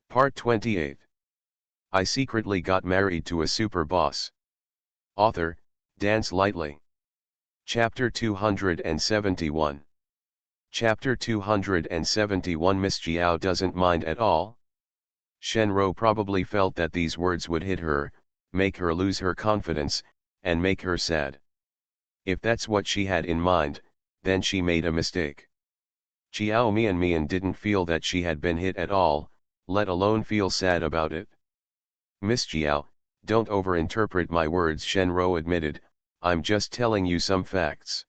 Part 28. I secretly got married to a super boss. Author, Dance Lightly. Chapter 271. Chapter 271 Miss Jiao doesn't mind at all. Shenro probably felt that these words would hit her, make her lose her confidence, and make her sad. If that's what she had in mind, then she made a mistake. Jiao Mian didn't feel that she had been hit at all, let alone feel sad about it. Miss Jiao, don't overinterpret my words, Shenro admitted, I'm just telling you some facts.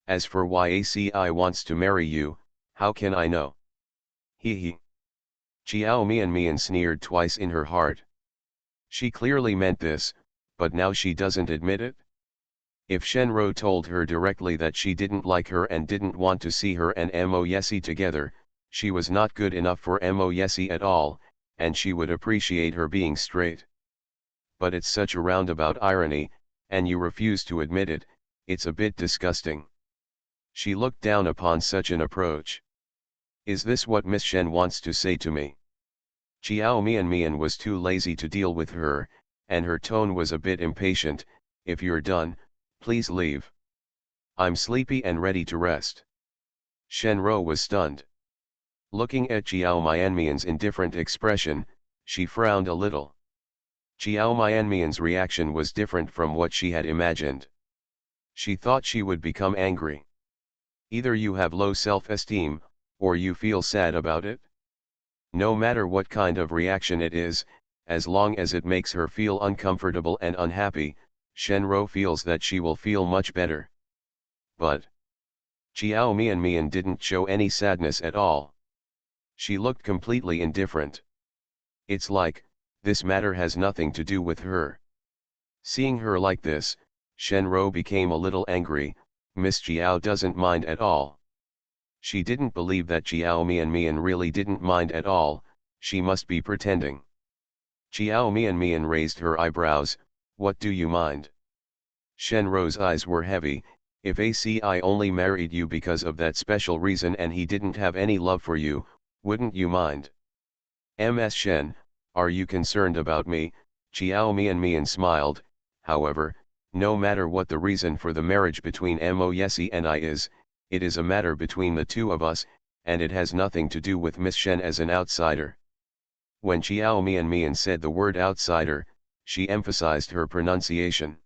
As for why ACI wants to marry you, how can I know? Hee. Jiao Mian sneered twice in her heart. She clearly meant this, but now she doesn't admit it? If Shenro told her directly that she didn't like her and didn't want to see her and Mo Yesi together, she was not good enough for Mo Yesi at all, and she would appreciate her being straight. But it's such a roundabout irony, and you refuse to admit it, it's a bit disgusting. She looked down upon such an approach. Is this what Miss Shen wants to say to me? Jiao Mian was too lazy to deal with her, and her tone was a bit impatient. If you're done, please leave. I'm sleepy and ready to rest. Shenro was stunned. Looking at Jiao Mian's indifferent expression, she frowned a little. Jiao Mian's reaction was different from what she had imagined. She thought she would become angry. Either you have low self-esteem, or you feel sad about it. No matter what kind of reaction it is, as long as it makes her feel uncomfortable and unhappy, Shenro feels that she will feel much better. But Jiao Mian didn't show any sadness at all. She looked completely indifferent. It's like, this matter has nothing to do with her. Seeing her like this, Shenro became a little angry. Miss Jiao doesn't mind at all. She didn't believe that Jiao Mian really didn't mind at all, she must be pretending. Jiao Mian raised her eyebrows. What do you mind? Shenro's eyes were heavy. If ACI only married you because of that special reason and he didn't have any love for you, wouldn't you mind? Ms. Shen, are you concerned about me? Jiao Mian smiled. However, no matter what the reason for the marriage between Mo Yesi and I is, it is a matter between the two of us, and it has nothing to do with Miss Shen as an outsider. When Jiao Mian said the word outsider, she emphasized her pronunciation.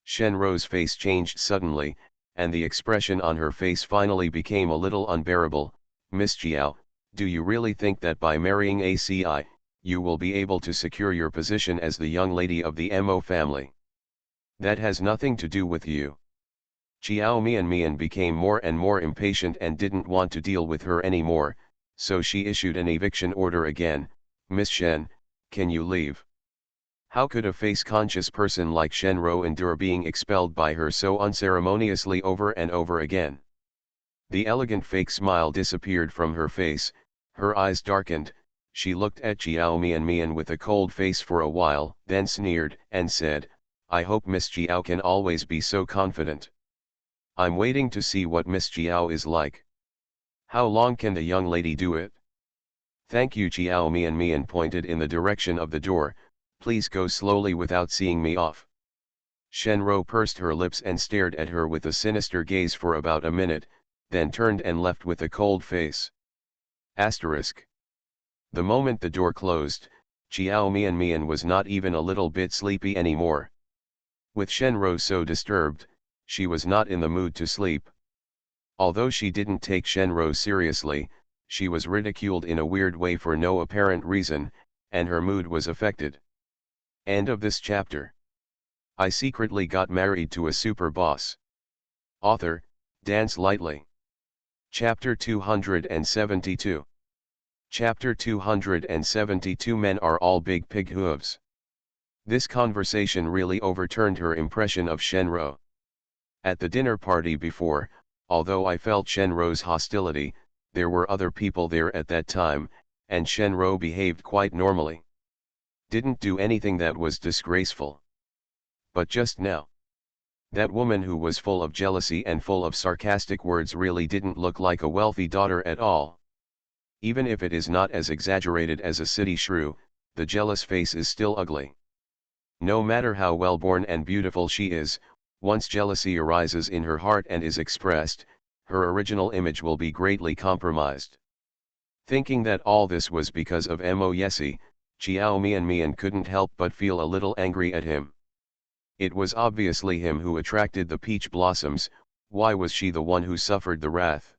Shenro's face changed suddenly, and the expression on her face finally became a little unbearable. Miss Jiao, do you really think that by marrying ACI, you will be able to secure your position as the young lady of the Mo family? That has nothing to do with you. Jiao Mian became more and more impatient and didn't want to deal with her anymore, so she issued an eviction order again. Miss Shen, can you leave? How could a face-conscious person like Shenro endure being expelled by her so unceremoniously over and over again? The elegant fake smile disappeared from her face, her eyes darkened, she looked at Jiao Mian with a cold face for a while, then sneered and said, I hope Miss Jiao can always be so confident. I'm waiting to see what Miss Jiao is like. How long can the young lady do it? Thank you. Jiao Mian pointed in the direction of the door. Please go slowly without seeing me off. Shenro pursed her lips and stared at her with a sinister gaze for about a minute, then turned and left with a cold face. Asterisk. The moment the door closed, Jiao Mian was not even a little bit sleepy anymore. With Shenro so disturbed, she was not in the mood to sleep. Although she didn't take Shenro seriously, she was ridiculed in a weird way for no apparent reason, and her mood was affected. End of this chapter. I secretly got married to a super boss. Author, Dance Lightly. Chapter 272. Chapter 272 Men are all big pig hooves. This conversation really overturned her impression of Shenro. At the dinner party before, although I felt Shenro's hostility, there were other people there at that time, and Shenro behaved quite normally. Didn't do anything that was disgraceful. But just now, that woman who was full of jealousy and full of sarcastic words really didn't look like a wealthy daughter at all. Even if it is not as exaggerated as a city shrew, the jealous face is still ugly. No matter how well born and beautiful she is, once jealousy arises in her heart and is expressed, her original image will be greatly compromised. Thinking that all this was because of Mo Yesi, Chiao Mian couldn't help but feel a little angry at him. It was obviously him who attracted the peach blossoms. Why was she the one who suffered the wrath?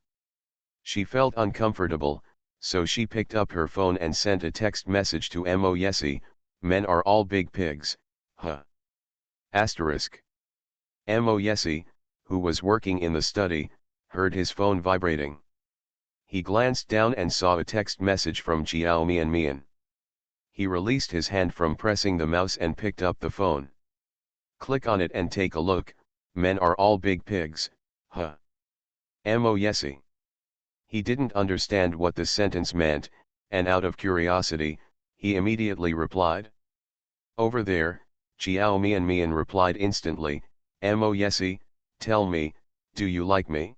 She felt uncomfortable, so she picked up her phone and sent a text message to Mo Yesi, "Men are all big pigs, huh?" Asterisk. Mo Yesi, who was working in the study, heard his phone vibrating. He glanced down and saw a text message from Chiao Mian. He released his hand from pressing the mouse and picked up the phone. "Click on it and take a look. Men are all big pigs, huh?" Mo Yesi. He didn't understand what this sentence meant, and out of curiosity, he immediately replied. "Over there," Chiao Mian replied instantly, "Mo Yesi, tell me, do you like me?"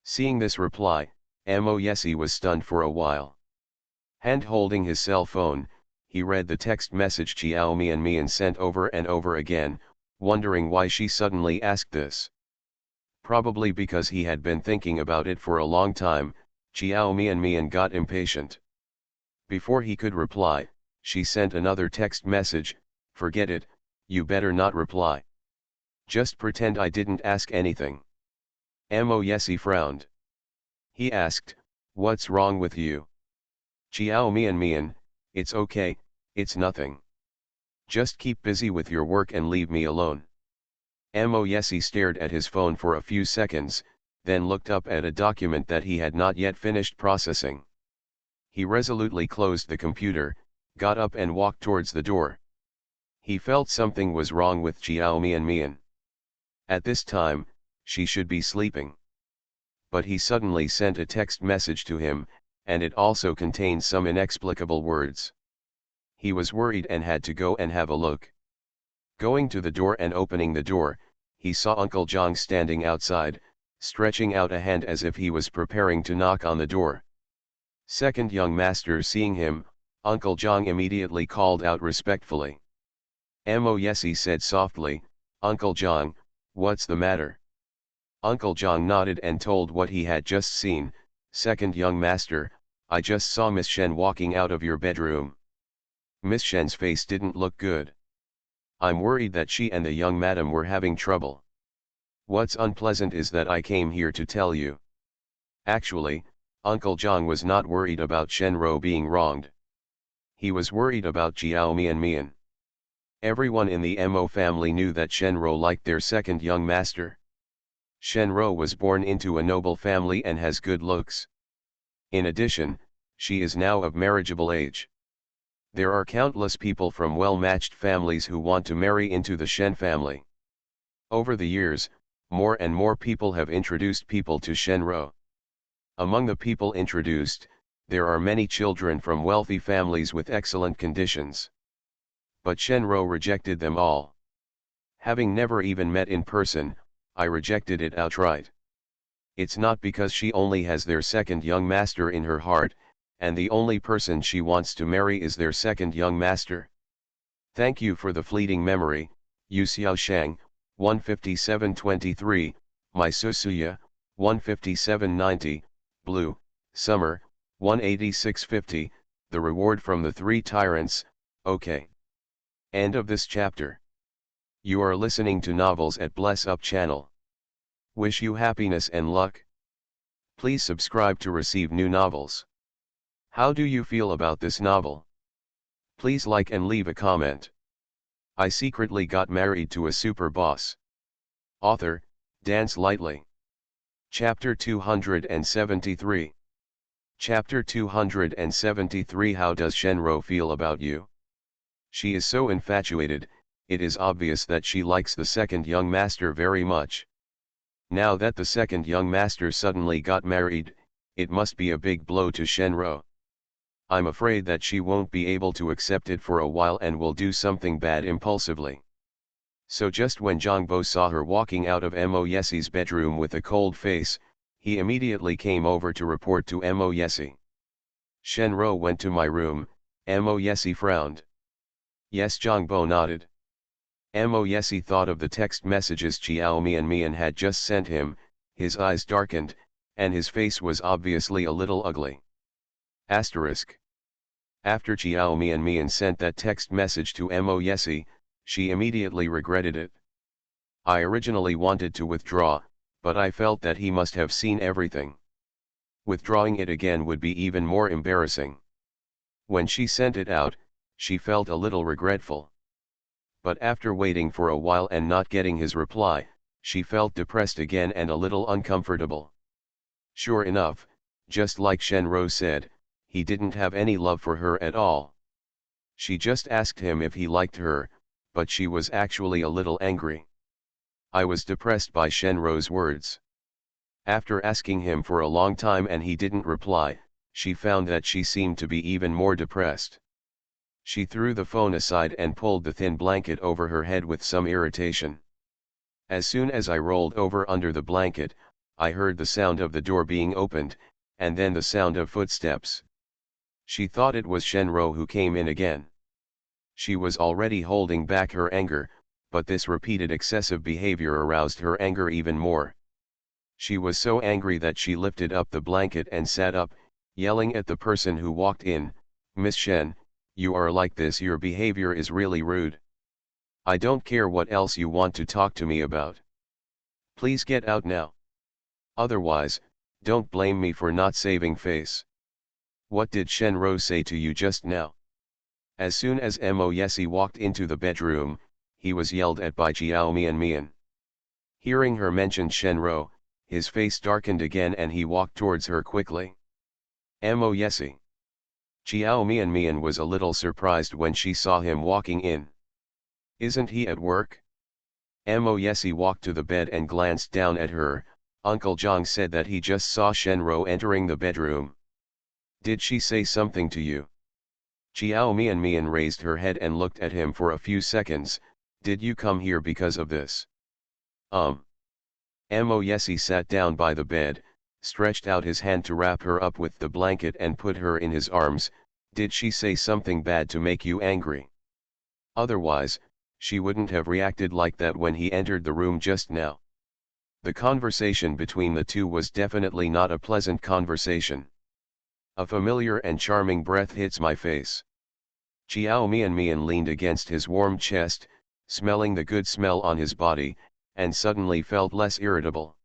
Seeing this reply, Mo Yesi was stunned for a while. Hand-holding his cell phone, he read the text message Chiao Mian sent over and over again, wondering why she suddenly asked this. Probably because he had been thinking about it for a long time, Chiao Mian got impatient. Before he could reply, she sent another text message, "Forget it, you better not reply. Just pretend I didn't ask anything." Mo Yesi frowned. He asked, "What's wrong with you?" "Chiao Mian, it's okay, it's nothing. Just keep busy with your work and leave me alone." Mo Yesi stared at his phone for a few seconds, then looked up at a document that he had not yet finished processing. He resolutely closed the computer, got up and walked towards the door. He felt something was wrong with Chiao Mian. At this time, she should be sleeping. But he suddenly sent a text message to him, and it also contained some inexplicable words. He was worried and had to go and have a look. Going to the door and opening the door, he saw Uncle Zhang standing outside, stretching out a hand as if he was preparing to knock on the door. Second young master seeing him, Uncle Zhang immediately called out respectfully. Mo Yesi said softly, "Uncle Zhang, what's the matter?" Uncle Zhang nodded and told what he had just seen. "Second young master, I just saw Miss Shen walking out of your bedroom. Miss Shen's face didn't look good. I'm worried that she and the young madam were having trouble. What's unpleasant is that I came here to tell you." Actually, Uncle Zhang was not worried about Shenro being wronged. He was worried about Chiao Mian. Everyone in the Mo family knew that Shenro liked their second young master. Shenro was born into a noble family and has good looks. In addition, she is now of marriageable age. There are countless people from well-matched families who want to marry into the Shen family. Over the years, more and more people have introduced people to Shenro. Among the people introduced, there are many children from wealthy families with excellent conditions. But Shenro rejected them all. Having never even met in person, I rejected it outright. It's not because she only has their second young master in her heart, and the only person she wants to marry is their second young master. Thank you for the fleeting memory, Yu Xiaoshang, 15723, My Susuya, 15790, Blue, Summer, 18650, The Reward from the Three Tyrants, okay. End of this chapter. You are listening to Novels at Bless Up channel. Wish you happiness and luck. Please subscribe to receive new novels. How do you feel about this novel? Please like and leave a comment. I secretly got married to a super boss. Author, Dance Lightly. Chapter 273. Chapter 273. How does Shenro feel about you? She is so infatuated, it is obvious that she likes the second young master very much. Now that the second young master suddenly got married, it must be a big blow to Shenro. I'm afraid that she won't be able to accept it for a while and will do something bad impulsively. So just when Zhang Bo saw her walking out of Mo Yesi's bedroom with a cold face, he immediately came over to report to Mo Yesi. Shenro went to my room, Mo Yesi frowned. Yes, Jongbo nodded. Mo Yesi thought of the text messages Chiao Mian had just sent him, his eyes darkened, and his face was obviously a little ugly. Asterisk. After Chiao Mian sent that text message to Mo Yesi, she immediately regretted it. I originally wanted to withdraw, but I felt that he must have seen everything. Withdrawing it again would be even more embarrassing. When she sent it out, she felt a little regretful. But after waiting for a while and not getting his reply, she felt depressed again and a little uncomfortable. Sure enough, just like Shenro said, he didn't have any love for her at all. She just asked him if he liked her, but she was actually a little angry. I was depressed by Shenro's words. After asking him for a long time and he didn't reply, she found that she seemed to be even more depressed. She threw the phone aside and pulled the thin blanket over her head with some irritation. As soon as I rolled over under the blanket, I heard the sound of the door being opened, and then the sound of footsteps. She thought it was Shenro who came in again. She was already holding back her anger, but this repeated excessive behavior aroused her anger even more. She was so angry that she lifted up the blanket and sat up, yelling at the person who walked in, "Miss Shen, you are like this, your behavior is really rude. I don't care what else you want to talk to me about. Please get out now. Otherwise, don't blame me for not saving face. What did Shenro say to you just now?" As soon as Mo Yesi walked into the bedroom, he was yelled at by Chiao Mian. Hearing her mention Shenro, his face darkened again and he walked towards her quickly. Mo Yesi. Chiao Mian was a little surprised when she saw him walking in. Isn't he at work? Mo Yesi walked to the bed and glanced down at her. Uncle Zhang said that he just saw Shenro entering the bedroom. Did she say something to you? Chiao Mian raised her head and looked at him for a few seconds. Did you come here because of this? Mo Yesi sat down by the bed, stretched out his hand to wrap her up with the blanket and put her in his arms. Did she say something bad to make you angry? Otherwise, she wouldn't have reacted like that when he entered the room just now. The conversation between the two was definitely not a pleasant conversation. A familiar and charming breath hits my face. Chiao Mian leaned against his warm chest, smelling the good smell on his body, and suddenly felt less irritable.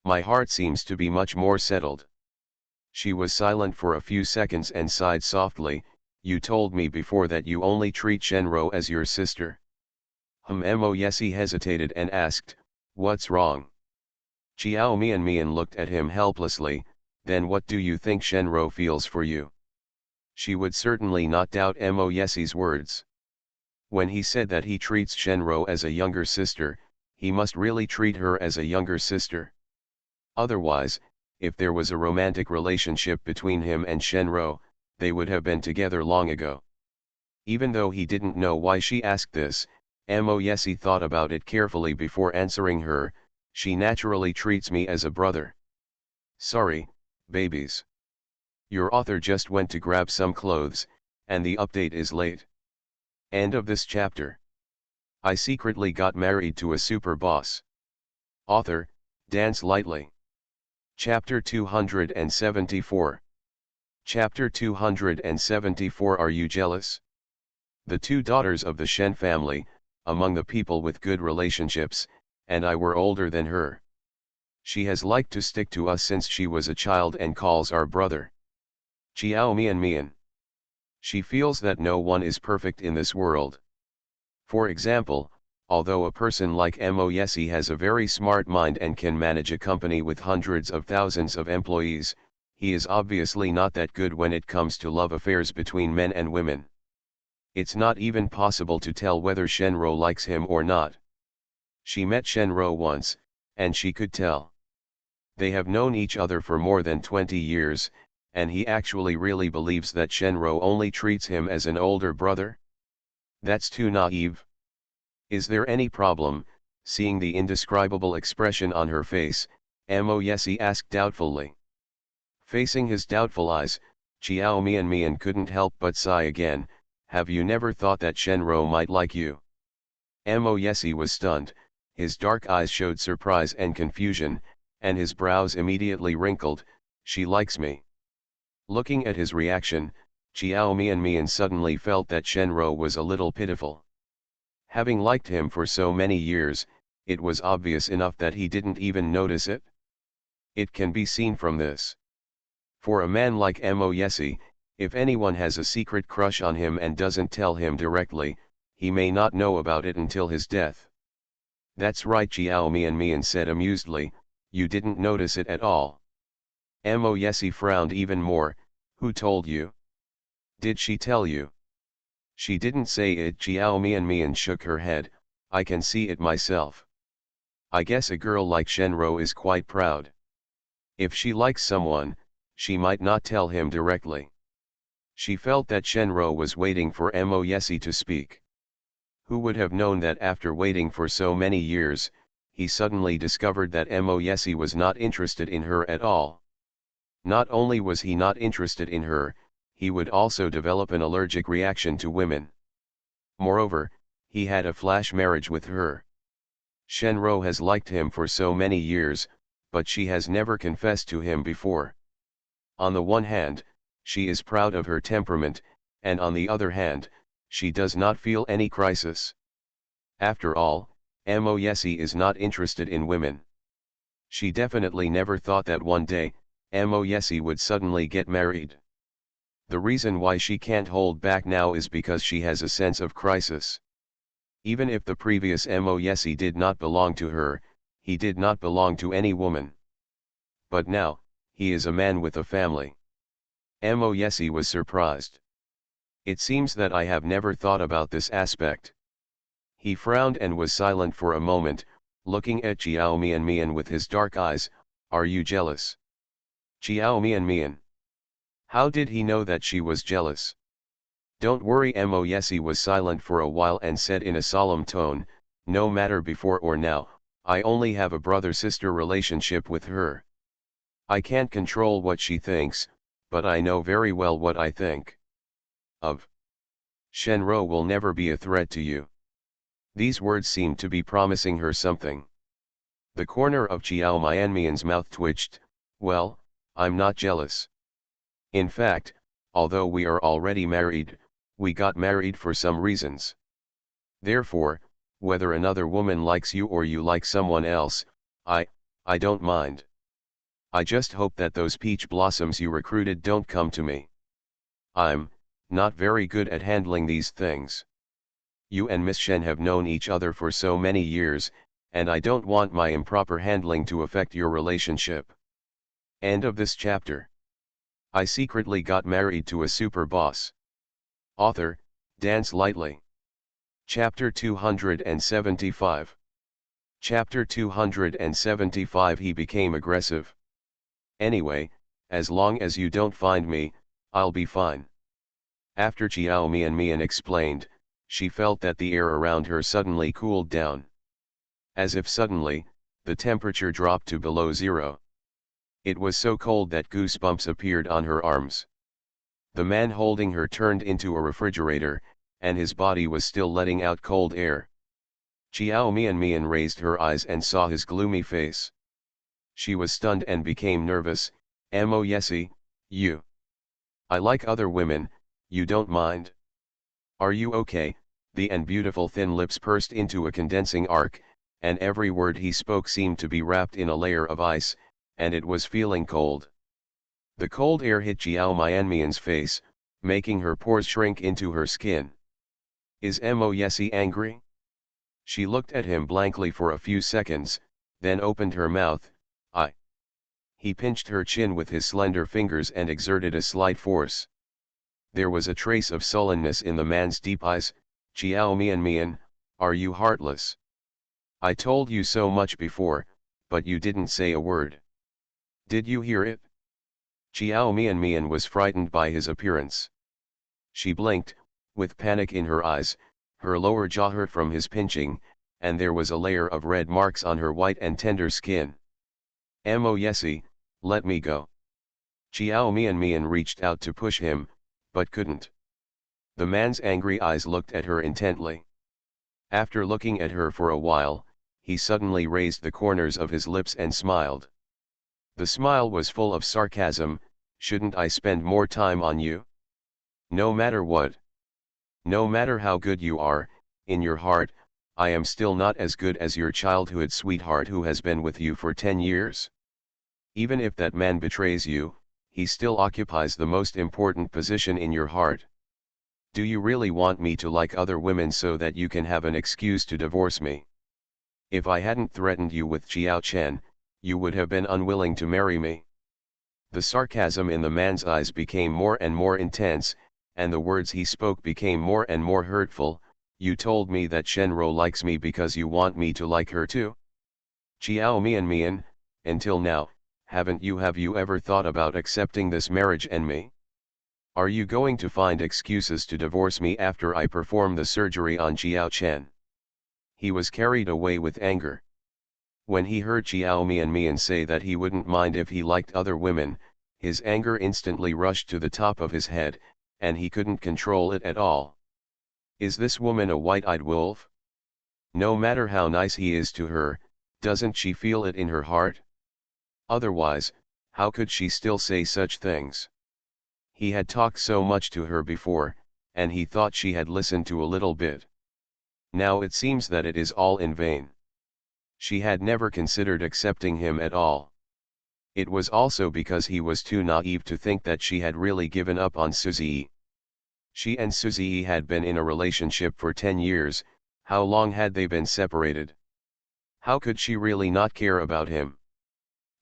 My heart seems to be much more settled. She was silent for a few seconds and sighed softly. You told me before that you only treat Shenro as your sister. Mo Yesi hesitated and asked, what's wrong? Chiao Mian looked at him helplessly. Then what do you think Shenro feels for you? She would certainly not doubt Mo Yesi's words. When he said that he treats Shenro as a younger sister, he must really treat her as a younger sister. Otherwise, if there was a romantic relationship between him and Shenro, they would have been together long ago. Even though he didn't know why she asked this, Mo Yesi thought about it carefully before answering her. She naturally treats me as a brother. Sorry, babies. Your author just went to grab some clothes, and the update is late. End of this chapter. I secretly got married to a super boss. Author, Dance Lightly. Chapter 274. Chapter 274. Are you jealous? The two daughters of the Shen family, among the people with good relationships, and I were older than her. She has liked to stick to us since she was a child and calls our brother Chiao Mian. She feels that no one is perfect in this world. For example, although a person like Mo Yesi has a very smart mind and can manage a company with hundreds of thousands of employees, he is obviously not that good when it comes to love affairs between men and women. It's not even possible to tell whether Shenro likes him or not. She met Shenro once, and she could tell. They have known each other for more than 20 years, and he actually really believes that Shenro only treats him as an older brother? That's too naive. Is there any problem? Seeing the indescribable expression on her face, Mo Yesi asked doubtfully. Facing his doubtful eyes, Chiao Mian couldn't help but sigh again. Have you never thought that Shenro might like you? Mo Yesi was stunned, his dark eyes showed surprise and confusion, and his brows immediately wrinkled. She likes me. Looking at his reaction, Chiao Mian suddenly felt that Shenro was a little pitiful. Having liked him for so many years, it was obvious enough that he didn't even notice it. It can be seen from this. For a man like Mo Yesi, if anyone has a secret crush on him and doesn't tell him directly, he may not know about it until his death. That's right, Chiao Mian said amusedly, you didn't notice it at all. Mo Yesi frowned even more. Who told you? Did she tell you? She didn't say it. Chiao Mian shook her head. I can see it myself. I guess a girl like Shenro is quite proud. If she likes someone, she might not tell him directly. She felt that Shenro was waiting for Mo Yesi to speak. Who would have known that after waiting for so many years, he suddenly discovered that Mo Yesi was not interested in her at all. Not only was he not interested in her, he would also develop an allergic reaction to women. Moreover, he had a flash marriage with her. Shenro has liked him for so many years, but she has never confessed to him before. On the one hand, she is proud of her temperament, and on the other hand, she does not feel any crisis. After all, Mo Yesi is not interested in women. She definitely never thought that one day, Mo Yesi would suddenly get married. The reason why she can't hold back now is because she has a sense of crisis. Even if the previous Mo Yesi did not belong to her, he did not belong to any woman. But now, he is a man with a family. Mo Yesi was surprised. It seems that I have never thought about this aspect. He frowned and was silent for a moment, looking at Chiao Mian with his dark eyes. Are you jealous? Chiao Mian. How did he know that she was jealous? Don't worry. Mo Yesi was silent for a while and said in a solemn tone, no matter before or now, I only have a brother-sister relationship with her. I can't control what she thinks, but I know very well what I think of. Shenro will never be a threat to you. These words seemed to be promising her something. The corner of Chiao Mian's mouth twitched. Well, I'm not jealous. In fact, although we are already married, we got married for some reasons. Therefore, whether another woman likes you or you like someone else, I don't mind. I just hope that those peach blossoms you recruited don't come to me. I'm not very good at handling these things. You and Miss Shen have known each other for so many years, and I don't want my improper handling to affect your relationship. End of this chapter. I secretly got married to a super boss. Author, Dance Lightly. Chapter 275. Chapter 275. He became aggressive. Anyway, as long as you don't find me, I'll be fine. After Chiao Mian explained, she felt that the air around her suddenly cooled down. As if suddenly, the temperature dropped to below zero. It was so cold that goosebumps appeared on her arms. The man holding her turned into a refrigerator, and his body was still letting out cold air. Chiao Mian raised her eyes and saw his gloomy face. She was stunned and became nervous. Mo Yesi, you. I like other women, you don't mind? Are you okay? The beautiful thin lips pursed into a condensing arc, and every word he spoke seemed to be wrapped in a layer of ice, and it was feeling cold. The cold air hit Chiao Mian's face, making her pores shrink into her skin. Is Mo Yesi angry? She looked at him blankly for a few seconds, then opened her mouth. He pinched her chin with his slender fingers and exerted a slight force. There was a trace of sullenness in the man's deep eyes. Chiao Mian, are you heartless? I told you so much before, but you didn't say a word. Did you hear it? Chiao Mian was frightened by his appearance. She blinked, with panic in her eyes, her lower jaw hurt from his pinching, and there was a layer of red marks on her white and tender skin. Mo Yesi, let me go. Chiao Mian reached out to push him, but couldn't. The man's angry eyes looked at her intently. After looking at her for a while, he suddenly raised the corners of his lips and smiled. The smile was full of sarcasm. Shouldn't I spend more time on you? No matter what. No matter how good you are, in your heart, I am still not as good as your childhood sweetheart who has been with you for 10 years. Even if that man betrays you, he still occupies the most important position in your heart. Do you really want me to like other women so that you can have an excuse to divorce me? If I hadn't threatened you with Jiao Chen, you would have been unwilling to marry me. The sarcasm in the man's eyes became more and more intense, and the words he spoke became more and more hurtful. You told me that Shenro likes me because you want me to like her too? Chiao Mian, until now, have you ever thought about accepting this marriage and me? Are you going to find excuses to divorce me after I perform the surgery on Jiao Chen? He was carried away with anger. When he heard Chiao Mian say that he wouldn't mind if he liked other women, his anger instantly rushed to the top of his head, and he couldn't control it at all. Is this woman a white-eyed wolf? No matter how nice he is to her, doesn't she feel it in her heart? Otherwise, how could she still say such things? He had talked so much to her before, and he thought she had listened to a little bit. Now it seems that it is all in vain. She had never considered accepting him at all. It was also because he was too naive to think that she had really given up on Suzy. She and Suzy had been in a relationship for 10 years, how long had they been separated? How could she really not care about him?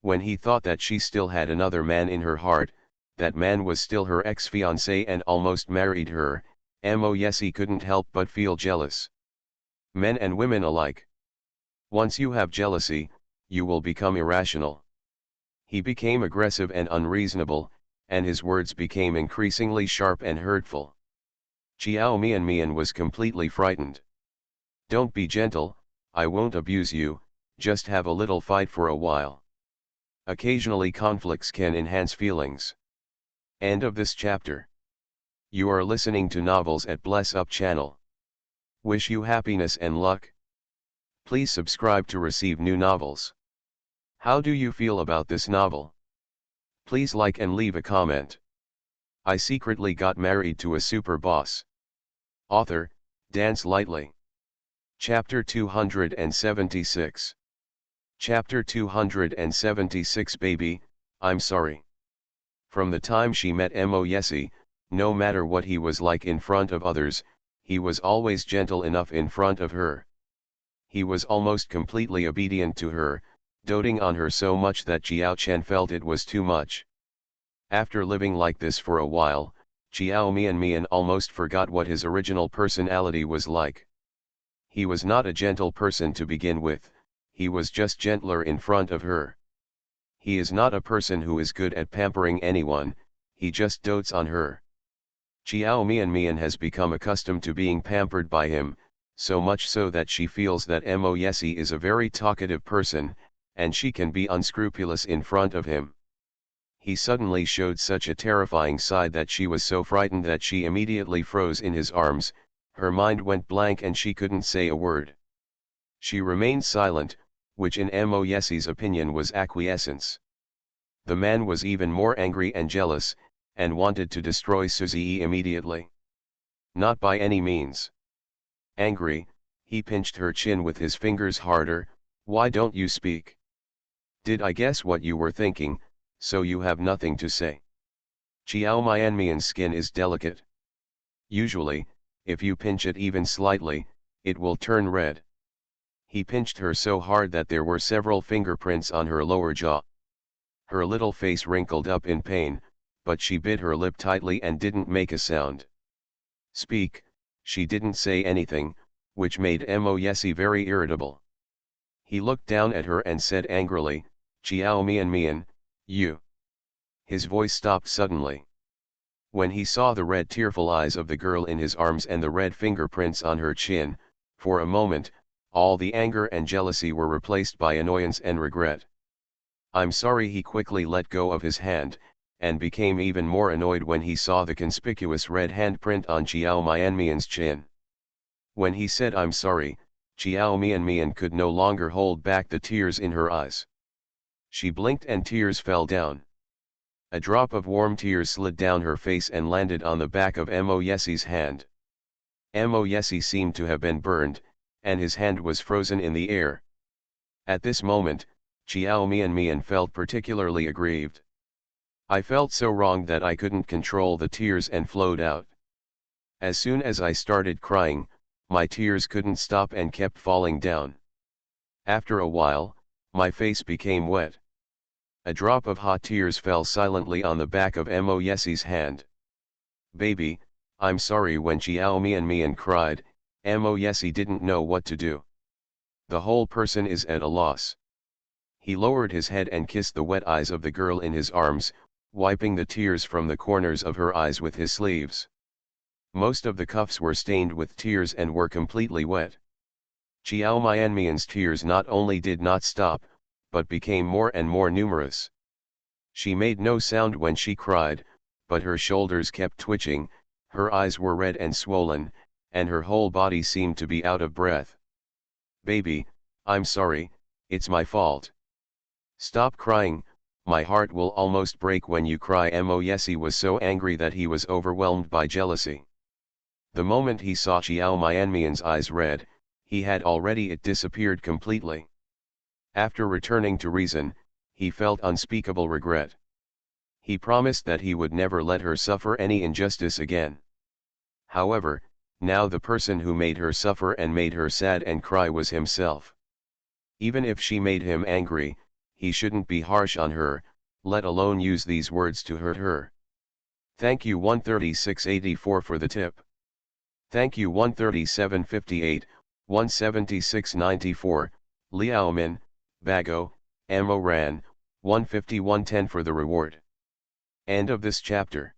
When he thought that she still had another man in her heart, that man was still her ex-fiancé and almost married her, Mo couldn't help but feel jealous. Men and women alike. Once you have jealousy, you will become irrational. He became aggressive and unreasonable, and his words became increasingly sharp and hurtful. Chiao Mian was completely frightened. Don't be gentle, I won't abuse you, just have a little fight for a while. Occasionally conflicts can enhance feelings. End of this chapter. You are listening to Novels at Bless Up channel. Wish you happiness and luck. Please subscribe to receive new novels. How do you feel about this novel? Please like and leave a comment. I secretly got married to a super boss. Author, Dance Lightly. Chapter 276. Chapter 276 Baby, I'm sorry. From the time she met Mo, no matter what he was like in front of others, he was always gentle enough in front of her. He was almost completely obedient to her, doting on her so much that Jiao Chen felt it was too much. After living like this for a while, Chiao Mian almost forgot what his original personality was like. He was not a gentle person to begin with, he was just gentler in front of her. He is not a person who is good at pampering anyone, he just dotes on her. Chiao Mian has become accustomed to being pampered by him, so much so that she feels that Mo is a very talkative person, and she can be unscrupulous in front of him. He suddenly showed such a terrifying side that she was so frightened that she immediately froze in his arms, her mind went blank and she couldn't say a word. She remained silent, which in Mo's opinion was acquiescence. The man was even more angry and jealous, and wanted to destroy Suzy immediately. Not by any means. Angry, he pinched her chin with his fingers harder. Why don't you speak? Did I guess what you were thinking, so you have nothing to say? Chiao Mian's skin is delicate. Usually, if you pinch it even slightly, it will turn red. He pinched her so hard that there were several fingerprints on her lower jaw. Her little face wrinkled up in pain, but she bit her lip tightly and didn't make a sound. Speak, she didn't say anything, which made Mo very irritable. He looked down at her and said angrily, Chiao Mian, you. His voice stopped suddenly. When he saw the red tearful eyes of the girl in his arms and the red fingerprints on her chin, for a moment, all the anger and jealousy were replaced by annoyance and regret. I'm sorry. He quickly let go of his hand, and became even more annoyed when he saw the conspicuous red handprint on Chiao Mianmian's chin. When he said I'm sorry, Chiao Mianmian could no longer hold back the tears in her eyes. She blinked and tears fell down. A drop of warm tears slid down her face and landed on the back of Mo Yesi's hand. Mo Yesi seemed to have been burned, and his hand was frozen in the air. At this moment, Chiao Mianmian felt particularly aggrieved. I felt so wrong that I couldn't control the tears and flowed out. As soon as I started crying, my tears couldn't stop and kept falling down. After a while, my face became wet. A drop of hot tears fell silently on the back of Mo Yesi's hand. Baby, I'm sorry. When Chiao Mianmian cried, Mo Yesi didn't know what to do. The whole person is at a loss. He lowered his head and kissed the wet eyes of the girl in his arms, wiping the tears from the corners of her eyes with his sleeves. Most of the cuffs were stained with tears and were completely wet. Chiao Mianmian's tears not only did not stop, but became more and more numerous. She made no sound when she cried, but her shoulders kept twitching, her eyes were red and swollen, and her whole body seemed to be out of breath. Baby, I'm sorry, it's my fault. Stop crying, my heart will almost break when you cry. Mo Yesi was so angry that he was overwhelmed by jealousy. The moment he saw Chiao Mianmian's eyes red, he had already disappeared completely. After returning to reason, he felt unspeakable regret. He promised that he would never let her suffer any injustice again. However, now the person who made her suffer and made her sad and cry was himself. Even if she made him angry, he shouldn't be harsh on her, let alone use these words to hurt her. Thank you 136.84 for the tip. Thank you 137.58, 176.94, Liaomin, Bago, Mo Ran, 151.10 for the reward. End of this chapter.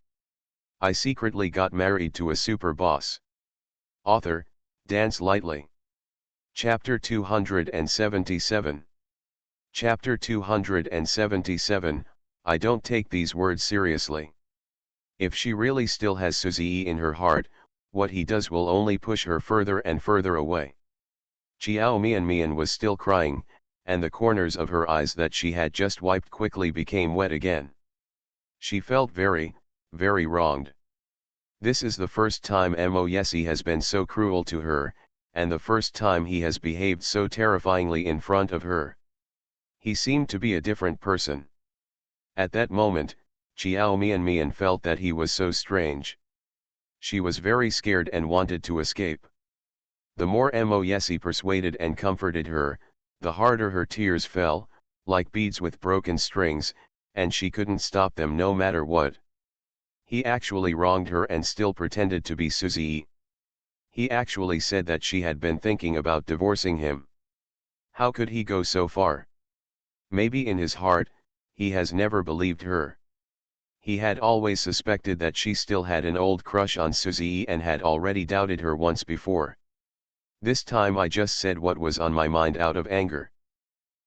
I secretly got married to a super boss. Author, Dance Lightly. Chapter 277. Chapter 277, I don't take these words seriously. If she really still has Suzy in her heart, what he does will only push her further and further away. Chiao Mianmian was still crying, and the corners of her eyes that she had just wiped quickly became wet again. She felt very, very wronged. This is the first time Mo Yesi has been so cruel to her, and the first time he has behaved so terrifyingly in front of her. He seemed to be a different person. At that moment, Chiao Mianmian felt that he was so strange. She was very scared and wanted to escape. The more Mo Yesi persuaded and comforted her, the harder her tears fell, like beads with broken strings, and she couldn't stop them no matter what. He actually wronged her and still pretended to be Suzy. He actually said that she had been thinking about divorcing him. How could he go so far? Maybe in his heart, he has never believed her. He had always suspected that she still had an old crush on Suzy and had already doubted her once before. This time I just said what was on my mind out of anger.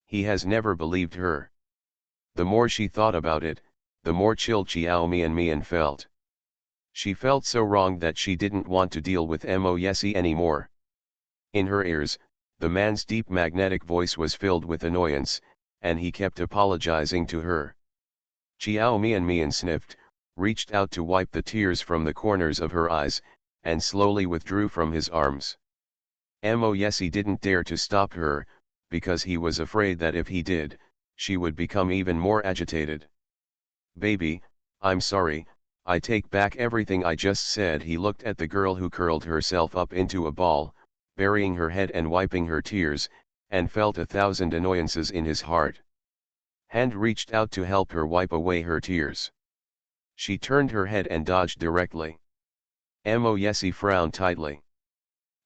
He has never believed her. The more she thought about it, the more chill Chiao Mianmian felt. She felt so wrong that she didn't want to deal with Mo Yesi anymore. In her ears, the man's deep magnetic voice was filled with annoyance, and he kept apologizing to her. Chiao Mianmian sniffed, reached out to wipe the tears from the corners of her eyes, and slowly withdrew from his arms. Mo Yesi didn't dare to stop her, because he was afraid that if he did, she would become even more agitated. Baby, I'm sorry, I take back everything I just said. He looked at the girl who curled herself up into a ball, burying her head and wiping her tears, and felt 1,000 annoyances in his heart. Hand reached out to help her wipe away her tears. She turned her head and dodged directly. Mo Yesi frowned tightly.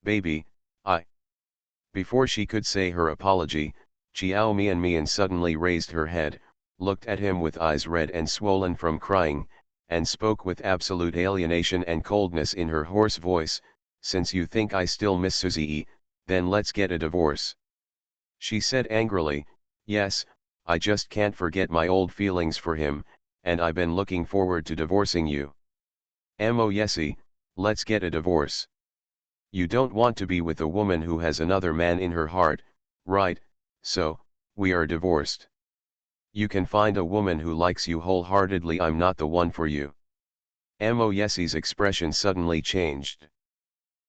Baby, Before she could say her apology, Chiao Mianmian suddenly raised her head, looked at him with eyes red and swollen from crying, and spoke with absolute alienation and coldness in her hoarse voice, "Since you think I still miss Suzy, then let's get a divorce." She said angrily, "Yes, I just can't forget my old feelings for him, and I've been looking forward to divorcing you. Mo yesi, let's get a divorce. You don't want to be with a woman who has another man in her heart, right? So, we are divorced. You can find a woman who likes you wholeheartedly. I'm not the one for you. Mo yesi's expression suddenly changed.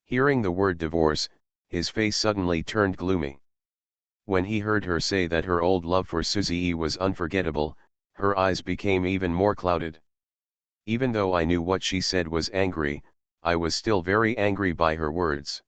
Hearing the word divorce, his face suddenly turned gloomy. When he heard her say that her old love for Suzy was unforgettable, her eyes became even more clouded. Even though I knew what she said was angry, I was still very angry by her words.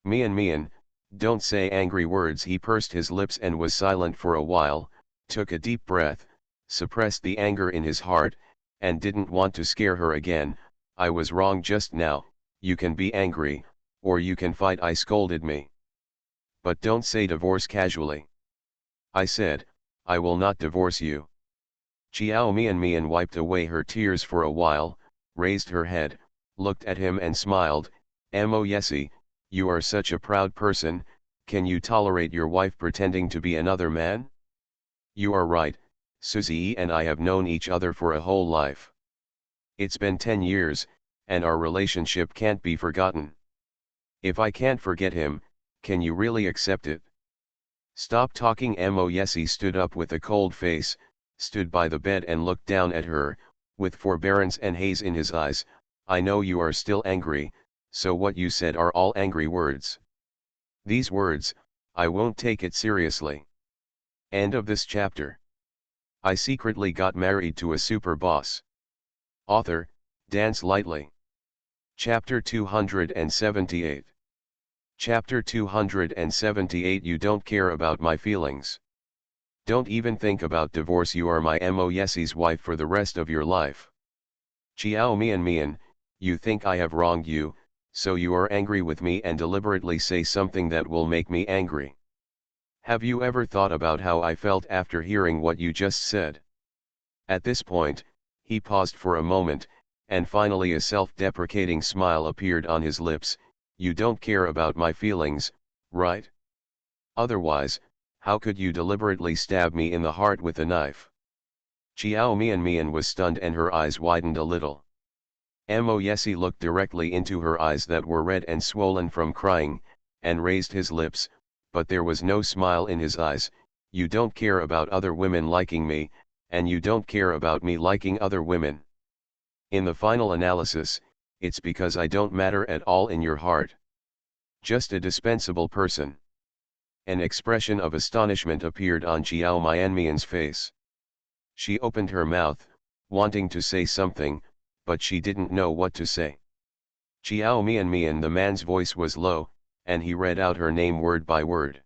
Mian, don't say angry words. He pursed his lips and was silent for a while, took a deep breath, suppressed the anger in his heart, and didn't want to scare her again. I was wrong just now. You can be angry, or you can fight. I scolded me. But don't say divorce casually. I said, I will not divorce you. Chiao Mian wiped away her tears for a while, raised her head, looked at him and smiled. Mo yesi, you are such a proud person. Can you tolerate your wife pretending to be another man? You are right, Suzy and I have known each other for a whole life. It's been 10 years, and our relationship can't be forgotten. If I can't forget him, can you really accept it? Stop talking. Mo yesi stood up with a cold face, stood by the bed and looked down at her, with forbearance and haze in his eyes. I know you are still angry, so what you said are all angry words. These words, I won't take it seriously. End of this chapter. I secretly got married to a super boss. Author, Dance Lightly. Chapter 278. Chapter 278. You don't care about my feelings. Don't even think about divorce. You are my Mo yesi's wife for the rest of your life. Chiao Mian, you think I have wronged you, so you are angry with me and deliberately say something that will make me angry. Have you ever thought about how I felt after hearing what you just said? At this point, he paused for a moment, and finally a self-deprecating smile appeared on his lips. You don't care about my feelings, right? Otherwise, how could you deliberately stab me in the heart with a knife? Chiao Mian was stunned and her eyes widened a little. Mo yesi looked directly into her eyes that were red and swollen from crying, and raised his lips, but there was no smile in his eyes. You don't care about other women liking me, and you don't care about me liking other women. In the final analysis, it's because I don't matter at all in your heart. Just a dispensable person. An expression of astonishment appeared on Chiao Mian's face. She opened her mouth, wanting to say something, but she didn't know what to say. Chiao Mian, the man's voice was low, and he read out her name word by word.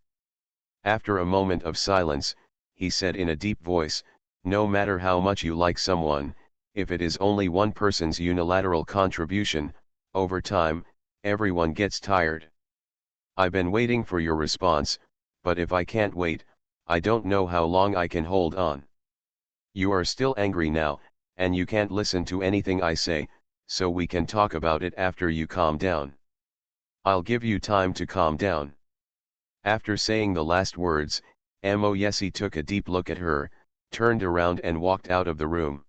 After a moment of silence, he said in a deep voice, no matter how much you like someone, if it is only one person's unilateral contribution, over time, everyone gets tired. I've been waiting for your response, but if I can't wait, I don't know how long I can hold on. You are still angry now, and you can't listen to anything I say, so we can talk about it after you calm down. I'll give you time to calm down. After saying the last words, Mo yesi took a deep look at her, turned around and walked out of the room.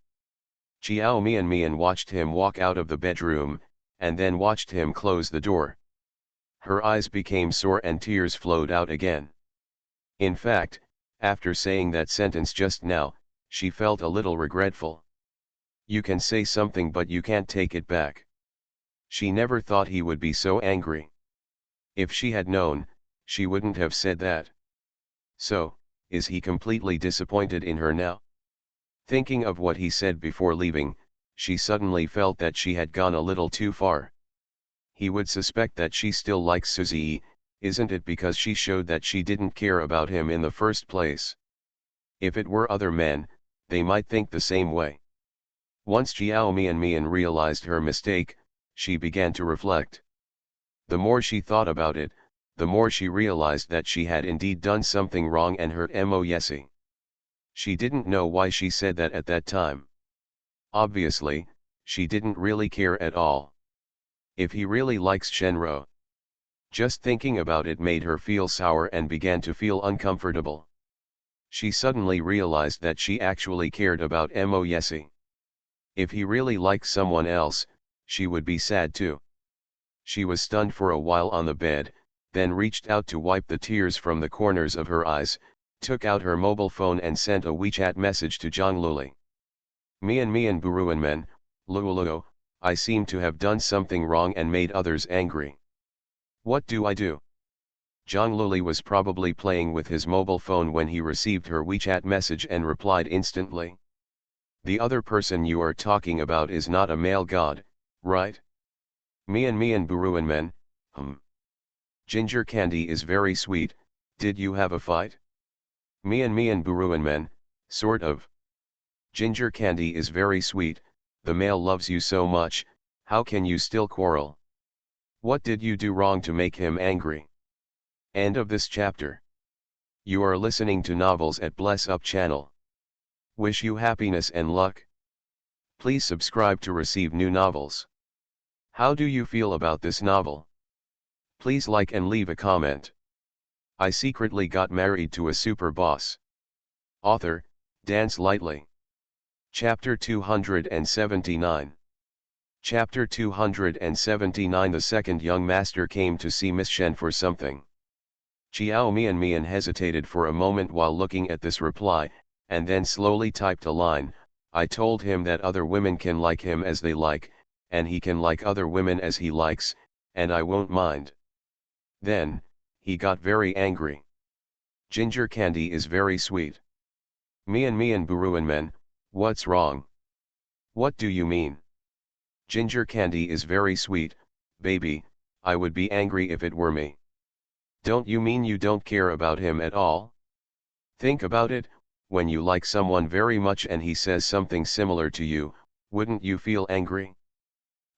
Chiao Mian watched him walk out of the bedroom, and then watched him close the door. Her eyes became sore and tears flowed out again. In fact, after saying that sentence just now, she felt a little regretful. You can say something but you can't take it back. She never thought he would be so angry. If she had known, she wouldn't have said that. So, is he completely disappointed in her now? Thinking of what he said before leaving, she suddenly felt that she had gone a little too far. He would suspect that she still likes Suzy, isn't it because she showed that she didn't care about him in the first place? If it were other men, they might think the same way. Once Chiao Mian realized her mistake, she began to reflect. The more she thought about it, the more she realized that she had indeed done something wrong and hurt Mo yesi. She didn't know why she said that at that time. Obviously, she didn't really care at all. If he really likes Shenro. Just thinking about it made her feel sour and began to feel uncomfortable. She suddenly realized that she actually cared about Moyesi. If he really liked someone else, she would be sad too. She was stunned for a while on the bed, then reached out to wipe the tears from the corners of her eyes, took out her mobile phone and sent a WeChat message to Zhang Luli. Mian Buruanmen, Luoluo, I seem to have done something wrong and made others angry. What do I do? Zhang Luli was probably playing with his mobile phone when he received her WeChat message and replied instantly. The other person you are talking about is not a male god, right? Mian Buruanmen, Ginger candy is very sweet, did you have a fight? Mian Buruanmen, sort of. Ginger candy is very sweet, the male loves you so much, how can you still quarrel? What did you do wrong to make him angry? End of this chapter. You are listening to Novels at Bless Up channel. Wish you happiness and luck. Please subscribe to receive new novels. How do you feel about this novel? Please like and leave a comment. I secretly got married to a super boss. Author, Dance Lightly. Chapter 279. Chapter 279. The second young master came to see Miss Shen for something. Chiao Mian hesitated for a moment while looking at this reply, and then slowly typed a line. I told him that other women can like him as they like, and he can like other women as he likes, and I won't mind. Then, he got very angry. Ginger candy is very sweet. Mian Buruanmen, what's wrong? What do you mean? Ginger candy is very sweet, baby, I would be angry if it were me. Don't you mean you don't care about him at all? Think about it, when you like someone very much and he says something similar to you, wouldn't you feel angry?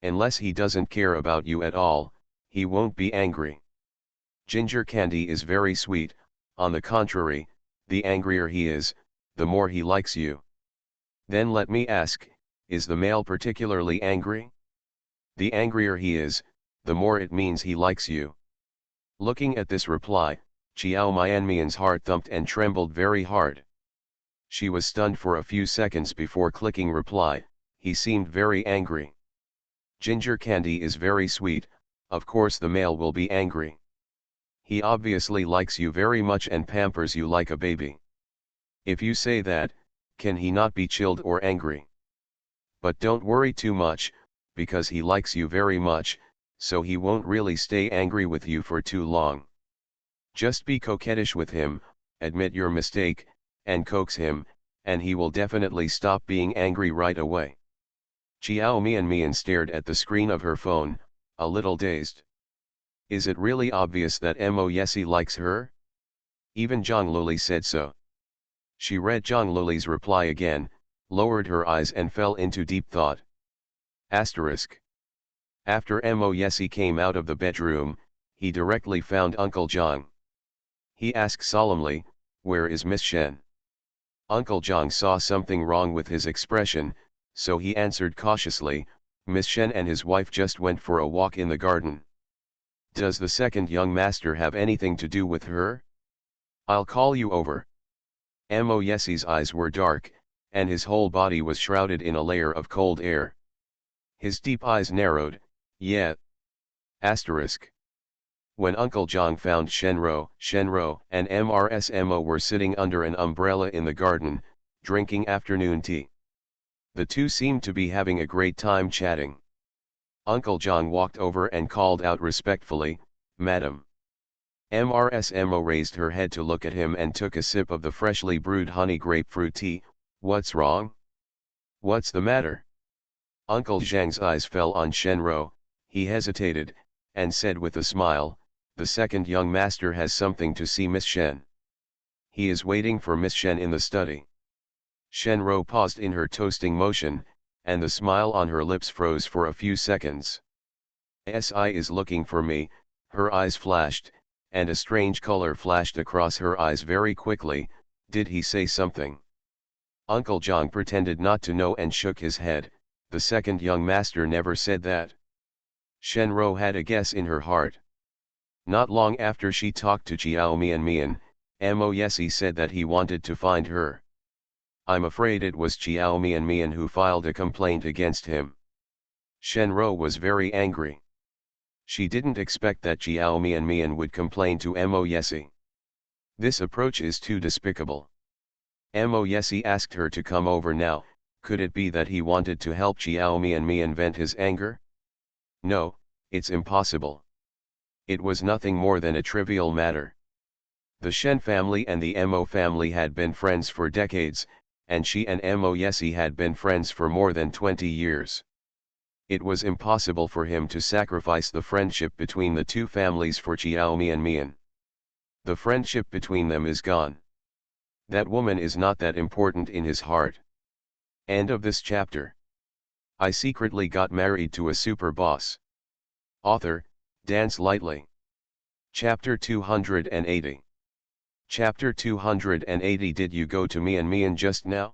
Unless he doesn't care about you at all, he won't be angry. Ginger candy is very sweet, on the contrary, the angrier he is, the more he likes you. Then let me ask, is the male particularly angry? The angrier he is, the more it means he likes you. Looking at this reply, Chiao Mianmian's heart thumped and trembled very hard. She was stunned for a few seconds before clicking reply, he seemed very angry. Ginger candy is very sweet, of course the male will be angry. He obviously likes you very much and pampers you like a baby. If you say that, can he not be chilled or angry? But don't worry too much, because he likes you very much, so he won't really stay angry with you for too long. Just be coquettish with him, admit your mistake, and coax him, and he will definitely stop being angry right away. Chiao Mian stared at the screen of her phone, a little dazed. Is it really obvious that Moyesi likes her? Even Zhang Luli said so. She read Zhang Luli's reply again, lowered her eyes and fell into deep thought. Asterisk. After Moyesi came out of the bedroom, he directly found Uncle Zhang. He asked solemnly, where is Miss Shen? Uncle Zhang saw something wrong with his expression, so he answered cautiously, Miss Shen and his wife just went for a walk in the garden. Does the second young master have anything to do with her? I'll call you over. Moyesi's eyes were dark, and his whole body was shrouded in a layer of cold air. His deep eyes narrowed, yeah. Asterisk. When Uncle Zhang found Shenro and Mrsmo were sitting under an umbrella in the garden, drinking afternoon tea. The two seemed to be having a great time chatting. Uncle Zhang walked over and called out respectfully, Madam. Mrsmo raised her head to look at him and took a sip of the freshly brewed honey grapefruit tea. What's wrong? What's the matter? Uncle Zhang's eyes fell on Shenro, he hesitated, and said with a smile, the second young master has something to see Miss Shen. He is waiting for Miss Shen in the study. Shenro paused in her toasting motion, and the smile on her lips froze for a few seconds. Si is looking for me, her eyes flashed, and a strange color flashed across her eyes very quickly. Did he say something? Uncle Zhang pretended not to know and shook his head. The second young master never said that. Shenro had a guess in her heart. Not long after she talked to Chiao Mian, Mo Yesi said that he wanted to find her. I'm afraid it was Chiao Mian who filed a complaint against him. Shenro was very angry. She didn't expect that Chiao Mian would complain to Mo Yesi. This approach is too despicable. Mo Yesi asked her to come over now. Could it be that he wanted to help Chiao Mian vent his anger? No, it's impossible. It was nothing more than a trivial matter. The Shen family and the Mo family had been friends for decades, and she and Mo Yesi had been friends for more than 20 years. It was impossible for him to sacrifice the friendship between the two families for Chiao Mian. The friendship between them is gone. That woman is not that important in his heart. End of this chapter. I secretly got married to a super boss. Author, Dance Lightly. Chapter 280. Chapter 280. Did you go to Mian just now?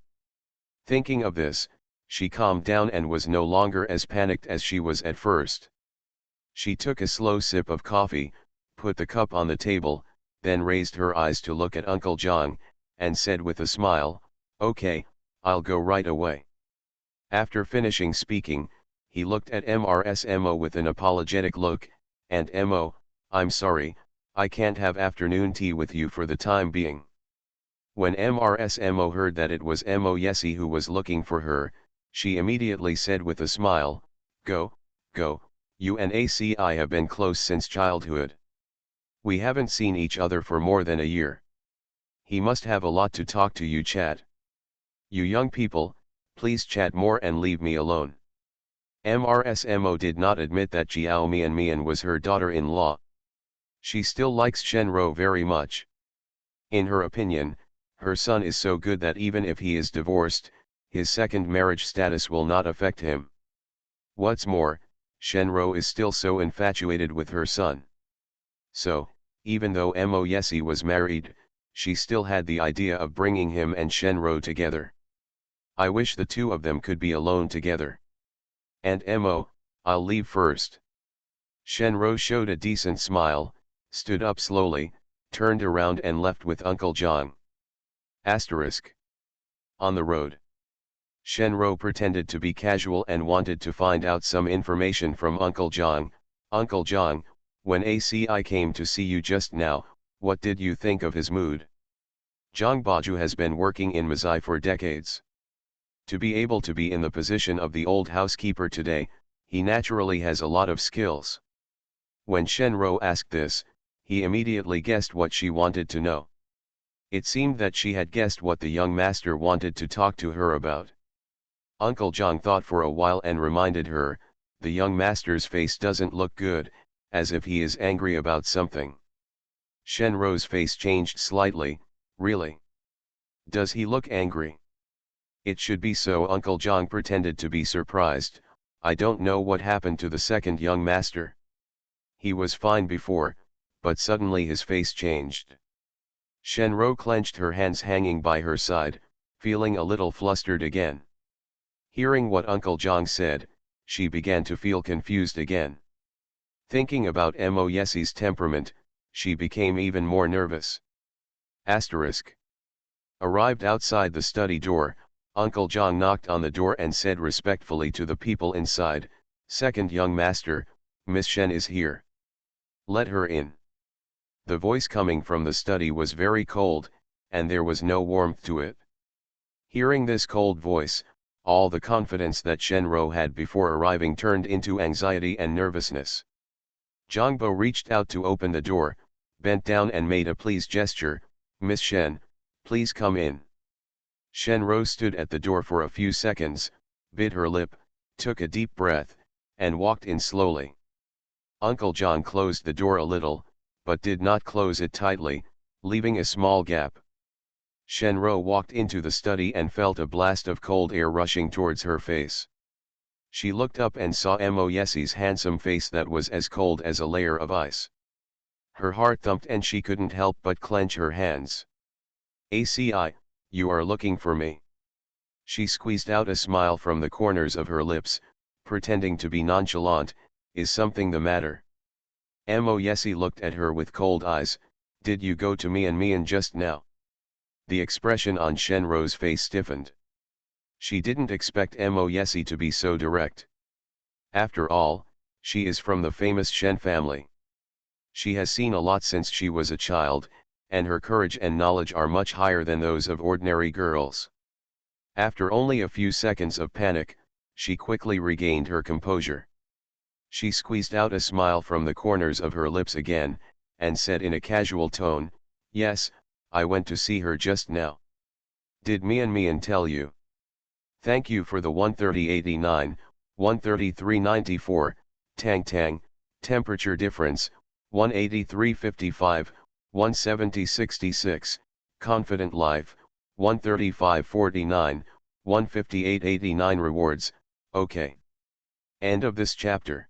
Thinking of this, she calmed down and was no longer as panicked as she was at first. She took a slow sip of coffee, put the cup on the table, then raised her eyes to look at Uncle John, and said with a smile, "Okay, I'll go right away." After finishing speaking, he looked at Mo with an apologetic look, and Mo, "I'm sorry, I can't have afternoon tea with you for the time being." When Mo heard that it was Mo Yesi who was looking for her, she immediately said with a smile, Go, you and ACI have been close since childhood. We haven't seen each other for more than a year. He must have a lot to talk to you. Chat. You young people, please chat more and leave me alone." Mo did not admit that Chiao Mian was her daughter-in-law. She still likes Shenro very much. In her opinion, her son is so good that even if he is divorced, his second marriage status will not affect him. What's more, Shenro is still so infatuated with her son. So, even though Mo Yesi was married, she still had the idea of bringing him and Shenro together. I wish the two of them could be alone together. And Mo, I'll leave first. Shenro showed a decent smile, stood up slowly, turned around and left with Uncle John. Asterisk. On the road. Shenro pretended to be casual and wanted to find out some information from Uncle John. "Uncle John, when ACI came to see you just now, what did you think of his mood?" Zhang Baju has been working in Mazai for decades. To be able to be in the position of the old housekeeper today, he naturally has a lot of skills. When Shenro asked this, he immediately guessed what she wanted to know. It seemed that she had guessed what the young master wanted to talk to her about. Uncle John thought for a while and reminded her, "The young master's face doesn't look good, as if he is angry about something." Shenro's face changed slightly. "Really? Does he look angry?" "It should be so." Uncle John pretended to be surprised. "I don't know what happened to the second young master. He was fine before, but suddenly his face changed." Shenro clenched her hands hanging by her side, feeling a little flustered again. Hearing what Uncle John said, she began to feel confused again. Thinking about Mo Yesi's temperament, she became even more nervous. Asterisk. Arrived outside the study door, Uncle John knocked on the door and said respectfully to the people inside, "Second young master, Miss Shen is here. Let her in." The voice coming from the study was very cold, and there was no warmth to it. Hearing this cold voice, all the confidence that Shenro had before arriving turned into anxiety and nervousness. Zhangbo reached out to open the door, bent down and made a please gesture. "Miss Shen, please come in." Shenro stood at the door for a few seconds, bit her lip, took a deep breath, and walked in slowly. Uncle John closed the door a little, but did not close it tightly, leaving a small gap. Shenro walked into the study and felt a blast of cold air rushing towards her face. She looked up and saw Mo Yesi's handsome face that was as cold as a layer of ice. Her heart thumped and she couldn't help but clench her hands. "ACI, you are looking for me." She squeezed out a smile from the corners of her lips, pretending to be nonchalant. "Is something the matter?" Mo Yesi looked at her with cold eyes, Did you go to me and just now? The expression on Shenro's face stiffened. She didn't expect Mo Yesi to be so direct. After all, she is from the famous Shen family. She has seen a lot since she was a child, and her courage and knowledge are much higher than those of ordinary girls. After only a few seconds of panic, she quickly regained her composure. She squeezed out a smile from the corners of her lips again, and said in a casual tone, "Yes, I went to see her just now." "Did Mian tell you?" "Thank you for the 130.89, 133.94, tang tang, temperature difference, 183.55, 170.66, confident life, 135.49, 158.89 rewards, okay." End of this chapter.